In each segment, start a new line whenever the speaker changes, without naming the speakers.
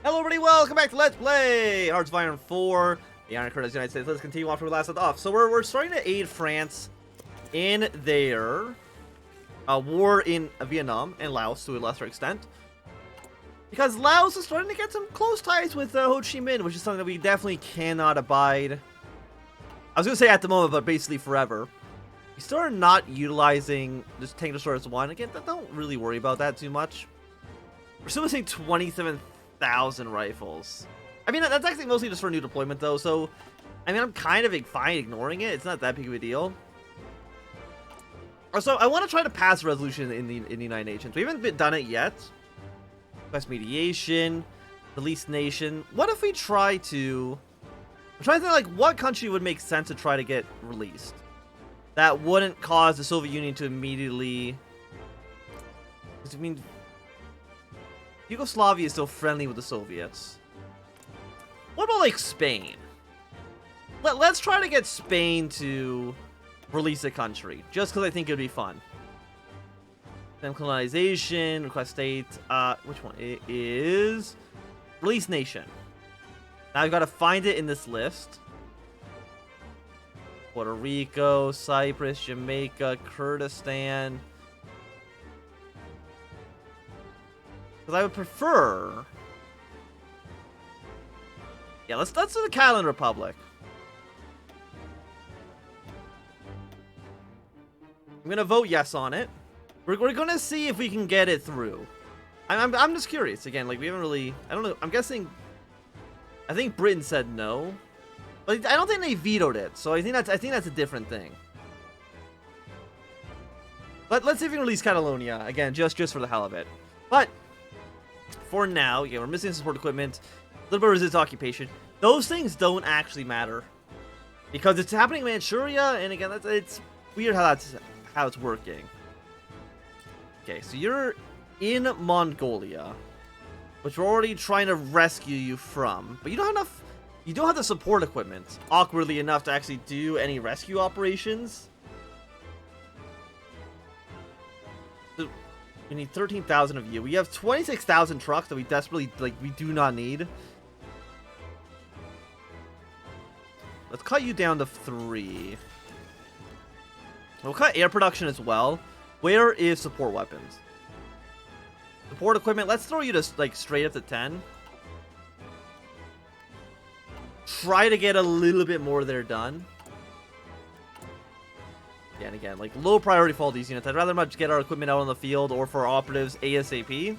Hello everybody, welcome back to Let's Play Hearts of Iron 4, the Iron Curtain of the United States. Let's continue off where we last left off. So we're starting to aid France in their war in Vietnam and Laos to a lesser extent. Because Laos is starting to get some close ties with Ho Chi Minh, which is something that we definitely cannot abide. I was going to say at the moment, but basically forever. We started not utilizing this Tank Destroyers 1. Again, don't really worry about that too much. We're still missing 27,000 rifles. I mean, that's actually mostly just for new deployment, though, so... I mean, I'm kind of fine ignoring it. It's not that big of a deal. Also, I want to try to pass a resolution in the United Nations. We haven't done it yet. Request mediation. Release nation. What if we try to... I'm trying to think, like, what country would make sense to try to get released? That wouldn't cause the Soviet Union to immediately... I mean... Yugoslavia is still friendly with the Soviets. What about, like, Spain? Let's try to get Spain to release a country, just because I think it would be fun. Then colonization, request state, which one? It is release nation. Now I've got to find it in this list. Puerto Rico, Cyprus, Jamaica, Kurdistan. Because I would prefer... Yeah, let's do the Catalan Republic. I'm gonna vote yes on it. We're gonna see if we can get it through. I'm just curious. Again, like, we haven't really... I don't know. I'm guessing... I think Britain said no. But I don't think they vetoed it. So I think that's a different thing. But let's see if we can release Catalonia. Again, just for the hell of it. But... for now, yeah, we're missing support equipment, a little bit of resistance occupation. Those things don't actually matter because it's happening in Manchuria, and again, it's weird how it's working. Okay, so you're in Mongolia, which we're already trying to rescue you from, but you don't have enough. You don't have the support equipment, awkwardly enough, to actually do any rescue operations. We need 13,000 of you. We have 26,000 trucks that we desperately, we do not need. Let's cut you down to 3. We'll cut air production as well. Where is support weapons? Support equipment, let's throw you to, straight up to 10. Try to get a little bit more there done. Yeah, and again, low priority for all these units. I'd rather much get our equipment out on the field or for operatives ASAP.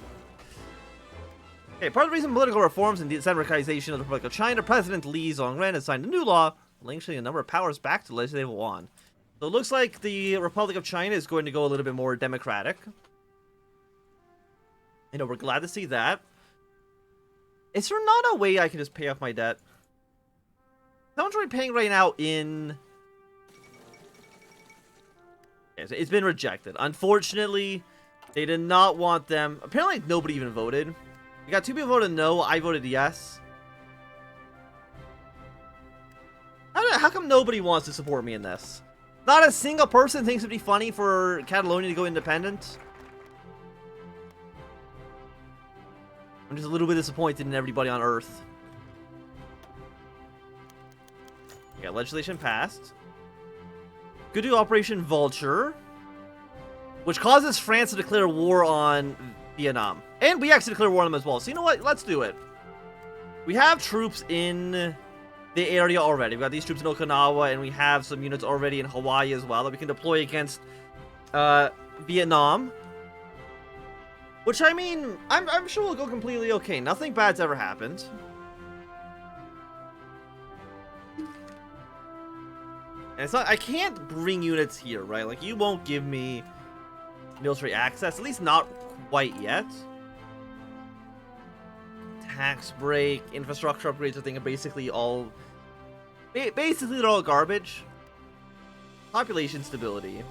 Okay, part of the reason political reforms and decentralization of the Republic of China, President Li Zongren has signed a new law linking a number of powers back to Legislative Yuan. So it looks like the Republic of China is going to go a little bit more democratic. You know, we're glad to see that. Is there not a way I can just pay off my debt? How much are we paying right now in... It's been rejected. Unfortunately, they did not want them. Apparently, nobody even voted. We got 2 people voted no. I voted yes. How come nobody wants to support me in this? Not a single person thinks it'd be funny for Catalonia to go independent. I'm just a little bit disappointed in everybody on Earth. Yeah, legislation passed. Could do Operation Vulture, which causes France to declare war on Vietnam. And we actually declare war on them as well. So you know what? Let's do it. We have troops in the area already. We've got these troops in Okinawa, and we have some units already in Hawaii as well that we can deploy against Vietnam. Which, I mean, I'm sure will go completely okay. Nothing bad's ever happened. And it's not, I can't bring units here, right? Like, you won't give me military access, at least not quite yet. Tax break, infrastructure upgrades, I think are basically all... Basically, they're all garbage. Population stability.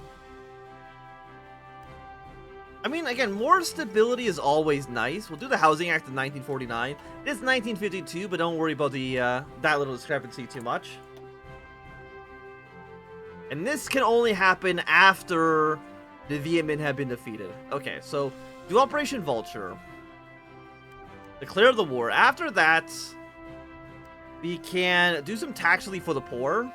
I mean, again, more stability is always nice. We'll do the Housing Act of 1949. It is 1952, but don't worry about the that little discrepancy too much. And this can only happen after the Viet Minh have been defeated. Okay, so do Operation Vulture. Declare the war. After that, we can do some tax relief for the poor.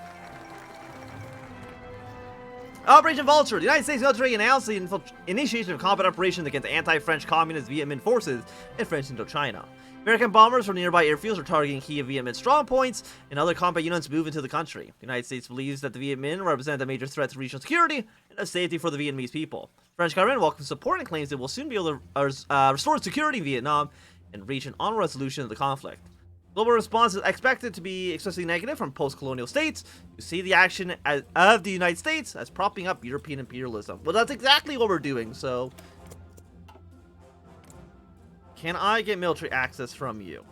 Operation Vulture. The United States military announced the initiation of combat operations against anti-French communist Viet Minh forces in French Indochina. American bombers from nearby airfields are targeting key Viet Minh strong points, and other combat units move into the country. The United States believes that the Viet Minh represent a major threat to regional security and safety for the Vietnamese people. The French government welcomes support and claims it will soon be able to restore security in Vietnam and reach an honorable resolution of the conflict. Global response is expected to be especially negative from post-colonial states who see the action of the United States as propping up European imperialism. Well, that's exactly what we're doing, so... Can I get military access from you?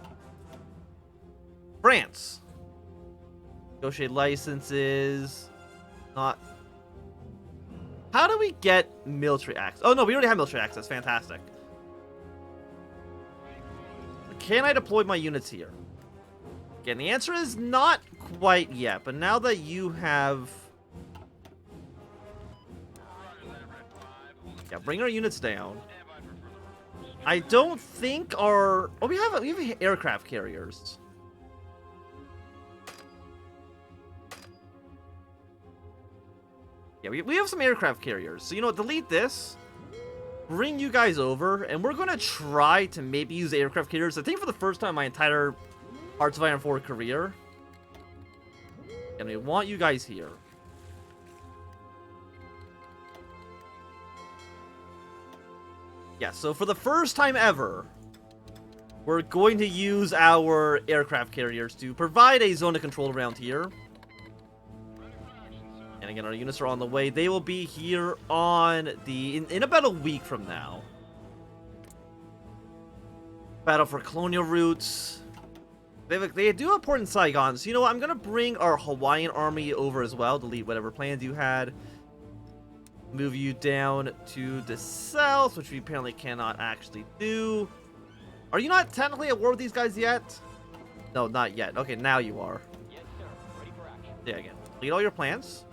France. Negotiate licenses. Not... How do we get military access? Oh, no, we already have military access. Fantastic. Can I deploy my units here? Again, the answer is not quite yet, but now that you have... Yeah, bring our units down. I don't think our... Oh, we have aircraft carriers. Yeah, we have some aircraft carriers. So, you know what? Delete this. Bring you guys over, and we're going to try to maybe use aircraft carriers. I think for the first time in my entire Hearts of Iron 4 career. And we want you guys here. Yeah, so for the first time ever, we're going to use our aircraft carriers to provide a zone of control around here. And again, our units are on the way. They will be here on in about a week from now. Battle for colonial routes. They do have port in Saigon. So you know what? I'm going to bring our Hawaiian army over as well. Delete whatever plans you had. Move you down to the south, which we apparently cannot actually do. Are you not technically at war with these guys yet? No, not yet. Okay, now you are.
Yes, sir. Ready for action.
Yeah, again. Delete all your plans.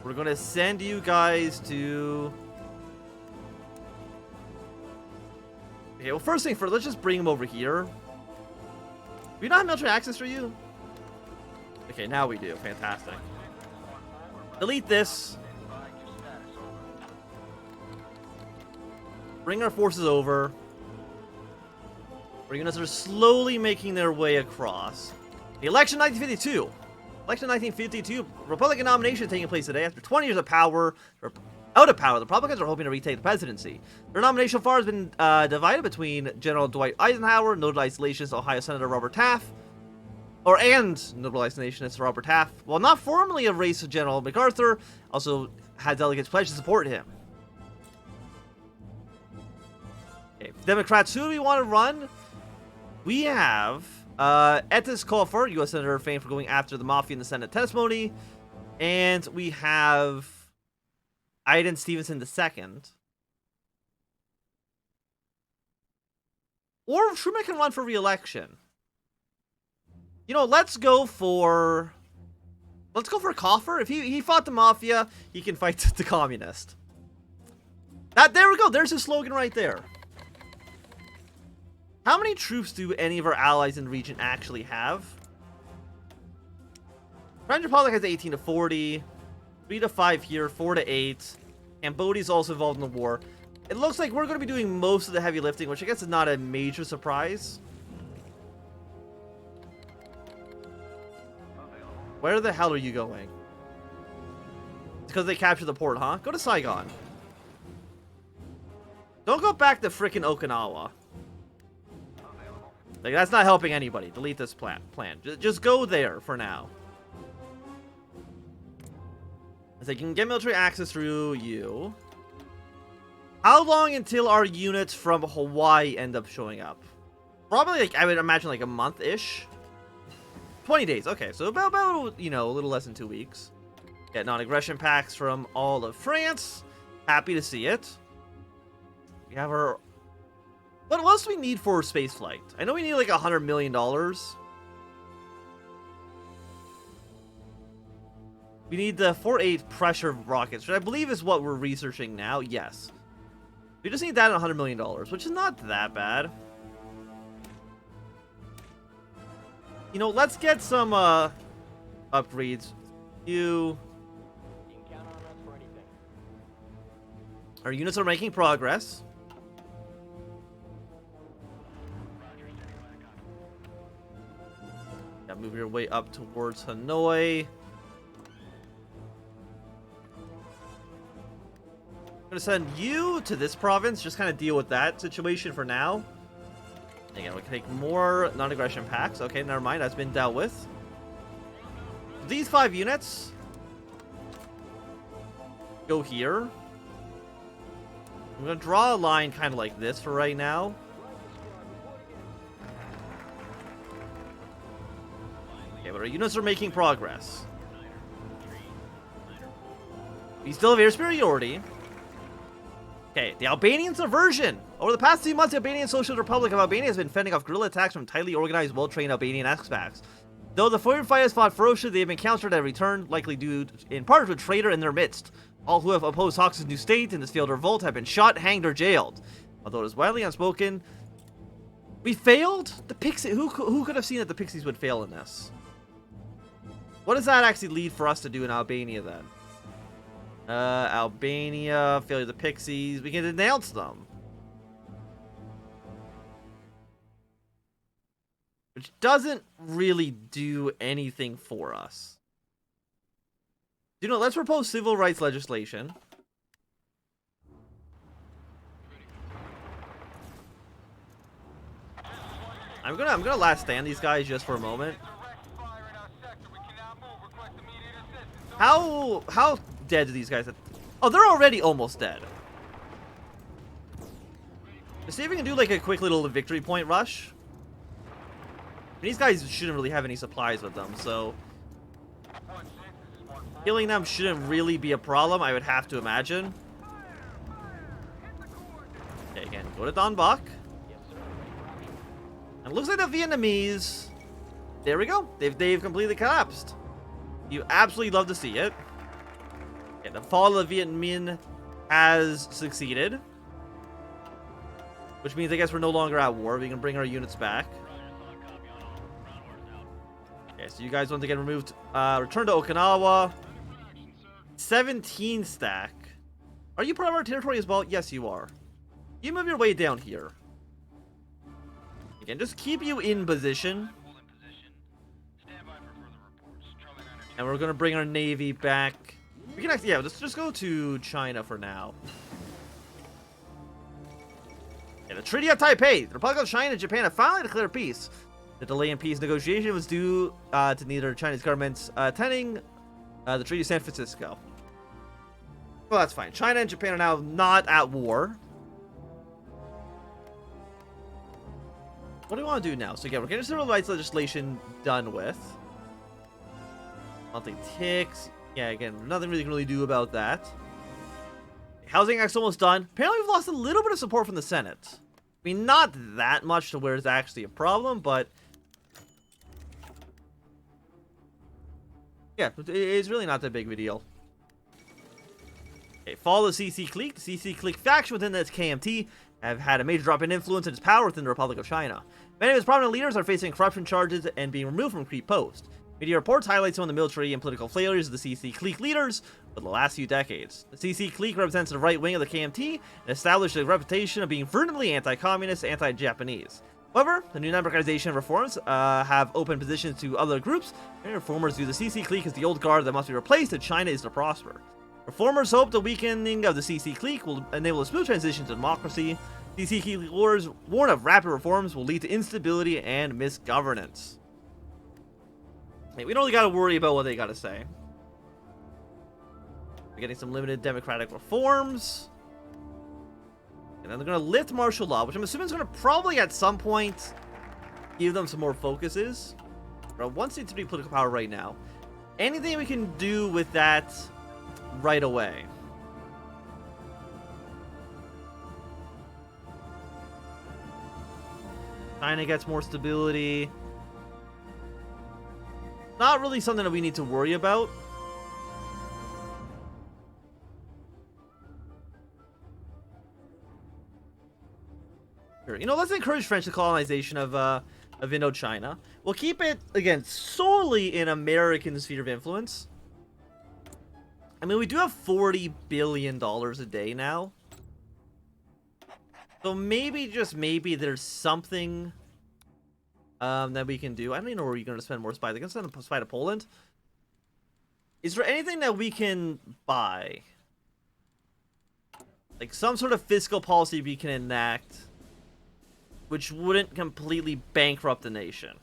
We're going to send you guys to... Okay, well, first thing first, let's just bring them over here. Do we not have military access for you? Okay, now we do. Fantastic. Delete this. Bring our forces over. Our units are slowly making their way across. The election 1952. Election 1952. Republican nomination taking place today after 20 years of power. Out of power, the Republicans are hoping to retake the presidency. Their nomination so far has been divided between General Dwight Eisenhower, notable isolationist Ohio Senator Robert Taft, and notable isolationist Robert Taft, while not formally a race of General MacArthur, also had delegates pledge to support him. Okay, Democrats, who do we want to run? We have Etis Colfer, U.S. Senator famed for going after the mafia in the Senate testimony, and we have Aiden Stevenson II. Or Truman can run for re-election. You know, let's go for Coffer. If he fought the mafia, he can fight the communist. There we go. There's his slogan right there. How many troops do any of our allies in the region actually have? French Republic has 18 to 40. 3 to 5 here, 4 to 8. Cambodia's also involved in the war. It looks like we're going to be doing most of the heavy lifting, which I guess is not a major surprise. Where the hell are you going? It's because they captured the port, huh? Go to Saigon. Don't go back to frickin' Okinawa. Like, that's not helping anybody. Delete this plan. Just go there for now. As they can get military access through you. How long until our units from Hawaii end up showing up? Probably, like, I would imagine, like, a month-ish. 20 days. Okay, so about, you know, a little less than 2 weeks. Get non-aggression packs from all of France. Happy to see it. We have our... What else do we need for spaceflight? I know we need, like, $100 million. We need the 4.8 pressure rockets, which I believe is what we're researching now. Yes. We just need that at $100 million, which is not that bad. You know, let's get some upgrades.
You can count on us for anything.
Our units are making progress. Yeah, move your way up towards Hanoi. I'm gonna send you to this province, just kind of deal with that situation for now. Again, we can take more non-aggression pacts. Okay, never mind, that's been dealt with. These 5 units go here. I'm gonna draw a line kind of like this for right now. Okay, but our units are making progress. We still have air superiority. Okay, the Albanian subversion. Over the past 2 months, the Albanian Socialist Republic of Albania has been fending off guerrilla attacks from tightly organized, well-trained Albanian expats. Though the foreign fighters fought ferociously, they have been countered and returned, likely due in part to a traitor in their midst. All who have opposed Hawks' new state in this failed revolt have been shot, hanged, or jailed. Although it is widely unspoken, we failed? The Pixies. Who could have seen that the Pixies would fail in this? What does that actually lead for us to do in Albania then? Albania, failure of the Pixies. We can denounce them. Which doesn't really do anything for us. You know, let's propose civil rights legislation. I'm gonna last stand these guys just for a moment. How dead do these guys have? Oh, they're already almost dead. Let's see if we can do like a quick little victory point rush. These guys shouldn't really have any supplies with them, so killing them shouldn't really be a problem, I would have to imagine. Okay, again, go to Don Bach. And it looks like the Vietnamese, there we go, they've completely collapsed. You absolutely love to see it. Okay, the fall of the Viet Minh has succeeded, which means I guess we're no longer at war. We can bring our units back. Okay, so you guys want to get removed. Return to Okinawa. 17 stack. Are you part of our territory as well? Yes, you are. You move your way down here. Again, just keep you in position. And we're gonna bring our navy back. We can actually, yeah, let's just go to China for now. Yeah, the Treaty of Taipei. The Republic of China and Japan have finally declared peace. The delay in peace negotiation was due to neither Chinese governments attending the Treaty of San Francisco. Well, that's fine. China and Japan are now not at war. What do we want to do now? So again, we're getting civil rights legislation done with. Monthly ticks. Yeah, again, nothing really can really do about that. Housing Act's almost done. Apparently we've lost a little bit of support from the Senate. I mean, not that much to where it's actually a problem, but yeah, it's really not that big of a deal. Okay, fall of the CC clique. The CC clique faction within this KMT have had a major drop in influence and its power within the Republic of China. Many of its prominent leaders are facing corruption charges and being removed from Crete Post. Media reports highlight some of the military and political failures of the CC clique leaders for the last few decades. The CC clique represents the right wing of the KMT and established a reputation of being vehemently anti-communist, anti-Japanese. However, the new democratization reforms have opened positions to other groups, and reformers view the CC clique as the old guard that must be replaced if China is to prosper. Reformers hope the weakening of the CC clique will enable a smooth transition to democracy. CC clique leaders warn of rapid reforms will lead to instability and misgovernance. Hey, we don't really got to worry about what they got to say. We're getting some limited democratic reforms. And then they're going to lift martial law, which I'm assuming is going to probably at some point give them some more focuses. But one seems to be political power right now. Anything we can do with that right away. China gets more stability. Not really something that we need to worry about. Sure. You know, let's encourage French colonization of of Indochina. We'll keep it, again, solely in American sphere of influence. I mean, we do have $40 billion a day now. So maybe, just maybe, there's something that we can do. I don't even know where you're going to spend more spies. They're going to send a spy to Poland. Is there anything that we can buy? Like some sort of fiscal policy we can enact which wouldn't completely bankrupt the nation.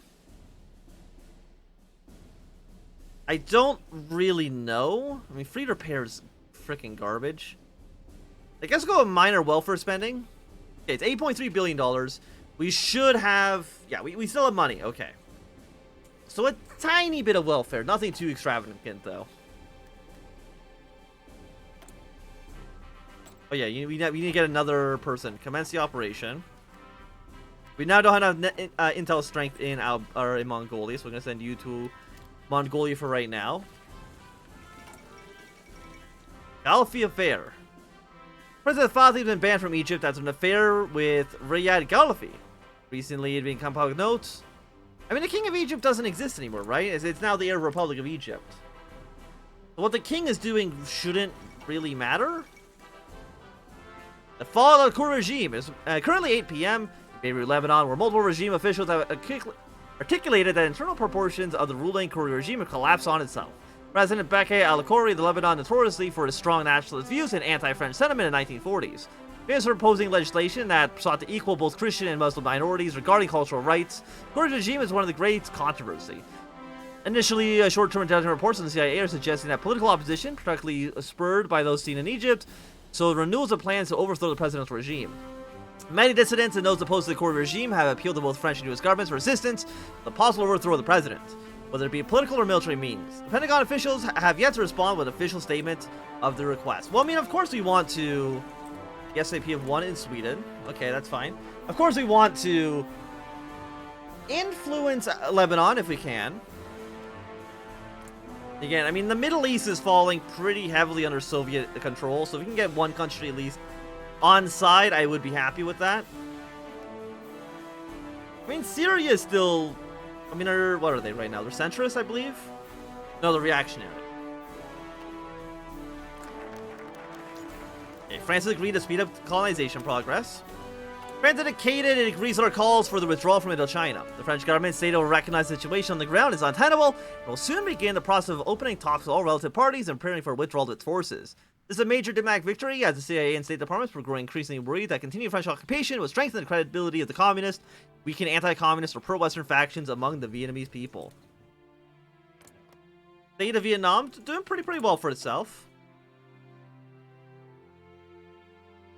I don't really know. I mean, free repair is freaking garbage. I guess we'll go with minor welfare spending. Okay, it's $8.3 billion. We should have... Yeah, we still have money. Okay. So a tiny bit of welfare. Nothing too extravagant, though. Oh, yeah, we need to get another person. Commence the operation. We now don't have intel strength in Mongolia, so we're going to send you to Mongolia for right now. Galfi affair. President Fatih has been banned from Egypt after an affair with Riyad Galfi. Recently, it became public note. I mean, the King of Egypt doesn't exist anymore, right? It's now the Arab Republic of Egypt. So what the king is doing shouldn't really matter. The fall of the coup regime is currently 8 p.m. in Beirut, Lebanon, where multiple regime officials have articulated that internal proportions of the ruling Khoury regime have collapsed on itself. President Beke al-Khoury of Lebanon, notoriously for his strong nationalist views and anti-French sentiment in the 1940s, is proposing legislation that sought to equal both Christian and Muslim minorities regarding cultural rights. Khoury's regime is one of the great controversy. Initially, short-term intelligence reports from the CIA are suggesting that political opposition, particularly spurred by those seen in Egypt, so renewals of plans to overthrow the presidential regime. Many dissidents and those opposed to the Khoury regime have appealed to both French and U.S. governments for assistance in the possible overthrow of the president, whether it be political or military means. The Pentagon officials have yet to respond with an official statement of the request. Well, I mean, of course we want to... The SAP of 1 in Sweden. Okay, that's fine. Of course we want to influence Lebanon if we can. Again, I mean, the Middle East is falling pretty heavily under Soviet control, so if we can get one country at least on side, I would be happy with that. I mean, Syria is still... I mean, what are they right now? They're centrist, I believe? No, they're reactionary. Okay, France has agreed to speed up colonization progress. France indicated it agrees with our calls for the withdrawal from Indochina. The French government stated it will recognize the situation on the ground is untenable and will soon begin the process of opening talks with all relative parties and preparing for withdrawal of its forces. This is a major diplomatic victory, as the CIA and State Departments were growing increasingly worried that continued French occupation would strengthen the credibility of the communist, weaken anti-communist or pro-Western factions among the Vietnamese people. State of Vietnam doing pretty well for itself.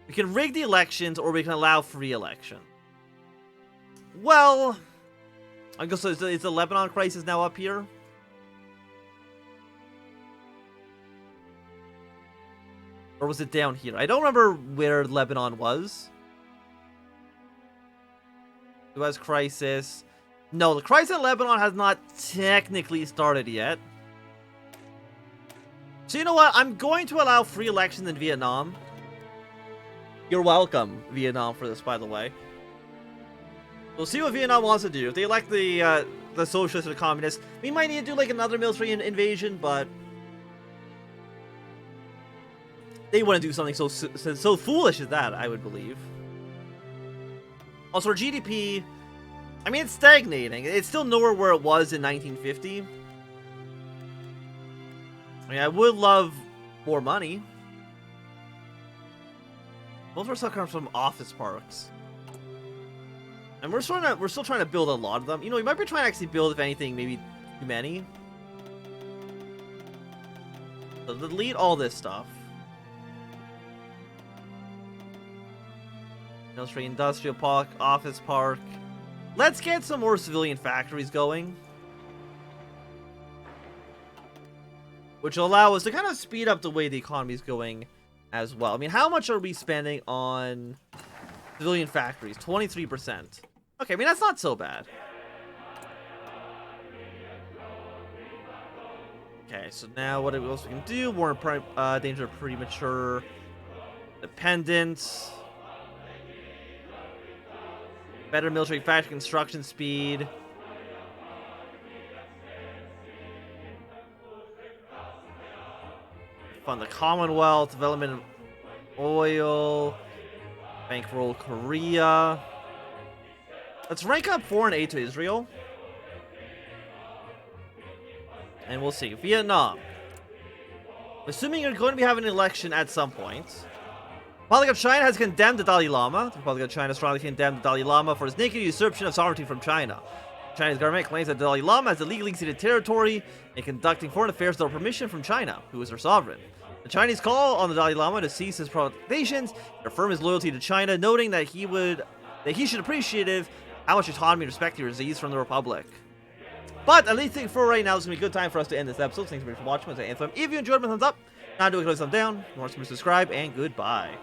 We can rig the elections, or we can allow free election. Well, I guess so. Is the Lebanon crisis now up here? Or was it down here? I don't remember where Lebanon was. U.S. crisis. No, the crisis in Lebanon has not technically started yet. So you know what? I'm going to allow free elections in Vietnam. You're welcome, Vietnam, for this, by the way. We'll see what Vietnam wants to do. If they elect the socialists or the communists, we might need to do like another military invasion, but they wouldn't do something so foolish as that, I would believe. Also, our GDP, I mean, it's stagnating. It's still nowhere where it was in 1950. I mean, I would love more money. Most of our stuff comes from office parks. And we're still trying to build a lot of them. You know, we might be trying to actually build, if anything, maybe too many. So delete all this stuff. Industrial park, office park. Let's get some more civilian factories going. Which will allow us to kind of speed up the way the economy is going as well. I mean, how much are we spending on civilian factories? 23%. Okay, I mean, that's not so bad. Okay, so now what else we can do? More danger of premature dependence. Better military factory construction speed. Fund the Commonwealth, development of oil, bankroll Korea. Let's rank up foreign aid to Israel. And we'll see. Vietnam. Assuming you're going to be having an election at some point. The Republic of China has condemned the Dalai Lama. The Republic of China strongly condemned the Dalai Lama for his naked usurpation of sovereignty from China. The Chinese government claims that the Dalai Lama has illegally ceded territory in conducting foreign affairs without permission from China, who is their sovereign. The Chinese call on the Dalai Lama to cease his protestations and affirm his loyalty to China, noting that he should appreciate how much autonomy and respect he receives from the Republic. But at least for right now, it's going to be a good time for us to end this episode. Thanks for watching. If you enjoyed, thumbs up. Not doing a thumbs down. More, subscribe, and goodbye.